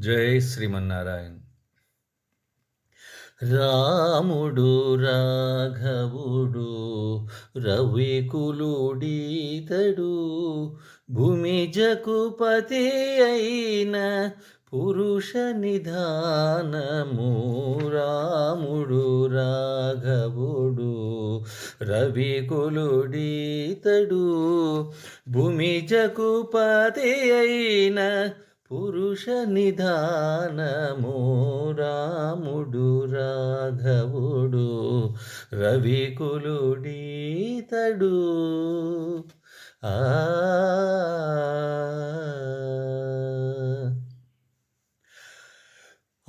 జై శ్రీమన్నారాయణ. రాముడు రాఘవుడు రవికులుడీతడు, భూమి జకుపతి అయిన పురుష నిధానము. రాముడు రాఘవుడు రవికులుడీతడు, భూమి జకుపతి అయిన పురుష నిధానము. రాముడు రాఘవుడు రవికులుడీతడు. ఆ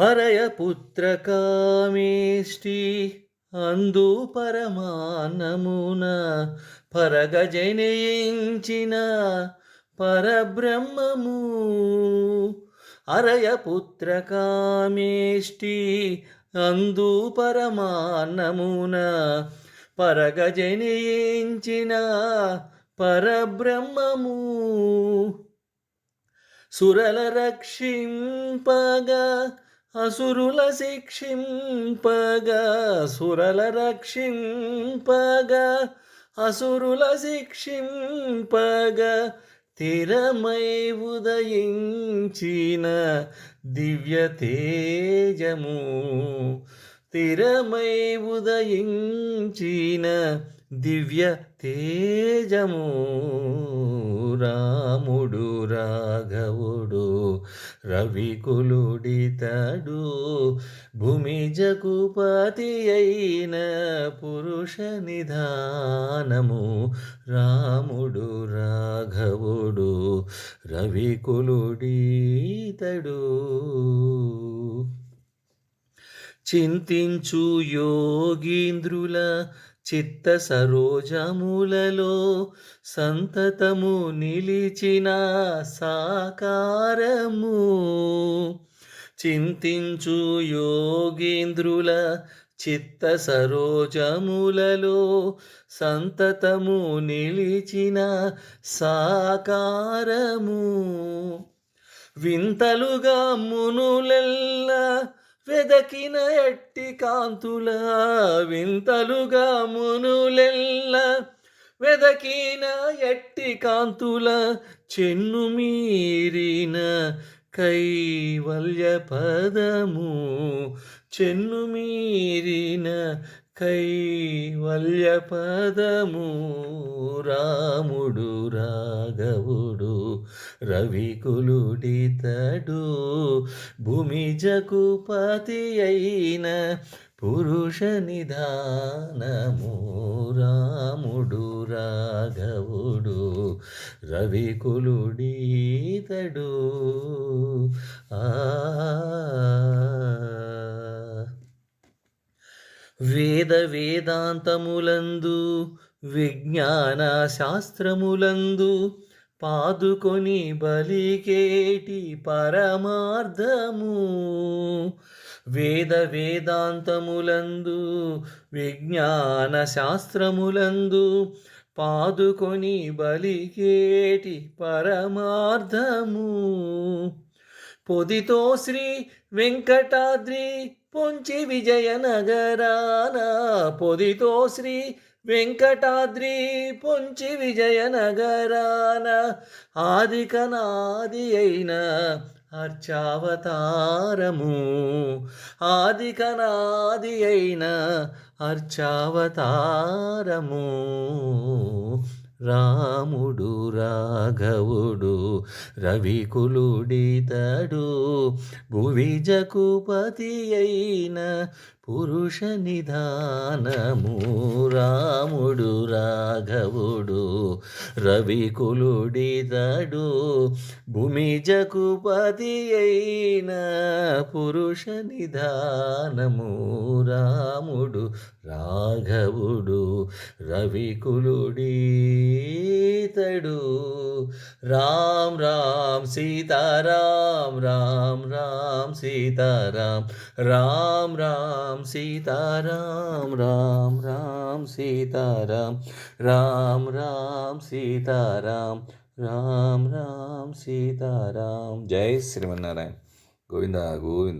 హరయ పుత్ర కామేష్టి అందు పరమాన్నమున పరగ జనయించిన పరబ్రహ్మము. అరయ పుత్ర కామేష్టి అందు పరమాన్నమున పరగ జనయించిన పరబ్రహ్మము. సురల రక్షింపగా అసురుల శిక్షింపగా, సురల రక్షింపగా అసురుల శిక్షింపగా, స్థిరమై ఉదయించిన దివ్య తేజము. స్థిరమై ఉదయించిన దివ్య తేజము. రాముడు రాఘవుడు రవికులుడితడు, భూమి జకుపతి అయిన పురుష నిధానము. రాముడు రాఘవుడు రవికులుడితడు. చింతించు యోగీంద్రుల చిత్త సరోజములలో సంతతము నిలిచిన సాకారము. చింతించు యోగీంద్రుల చిత్త సరోజములలో సంతతము నిలిచిన సాకారము. వింతలుగా మునులెల్ల వెదకిన ఎట్టి కాంతుల, వింతలుగా మునులెల్ల వెదకిన ఎట్టి కాంతుల, చెన్ను మీరిన కైవల్య పదము. చెన్ను మీరిన కైవల్య పదము. రాముడు రాఘవుడు రవికులుడితడు, భూమి జకుపతి అయిన పురుష నిధానము. రాముడు రాఘవుడు రవికులుడితడు. వేద వేదాంతములందు విజ్ఞాన శాస్త్రములందు పాదుకొని బలికేటి పరమార్థము. వేద వేదాంతములందు విజ్ఞాన శాస్త్రములందు పాదుకొని బలికేటి పరమార్థము. పొదితో శ్రీ వెంకటాద్రి పొంచి విజయనగరాన, పొదితో శ్రీ వెంకటాద్రి పొంచి విజయనగరాన, ఆదికనాది అయిన అర్చావతారము. ఆదికనాది అయిన అర్చావతారము. రాముడు రాఘవుడు రవికులుడితడు, భువి జకుపతి అయిన పురుష నిధానము. రాముడు రాఘవుడు రవికులుడితడు, భూమి జకుపతి అయిన పురుష నిధానము. రాముడు రాఘవుడు రవికులుడితడు. రామ్ రామ్ సీతారాం, రామ్ రామ్ సీతారాం, రామ్ రామ్ సీతారాం, రామ్ రామ్ సీతారాం, రామ్ రామ్ సీతారాం, రామ్ రామ్ సీతారాం. జై శ్రీమన్నారాయణ. గోవిందా గోవింద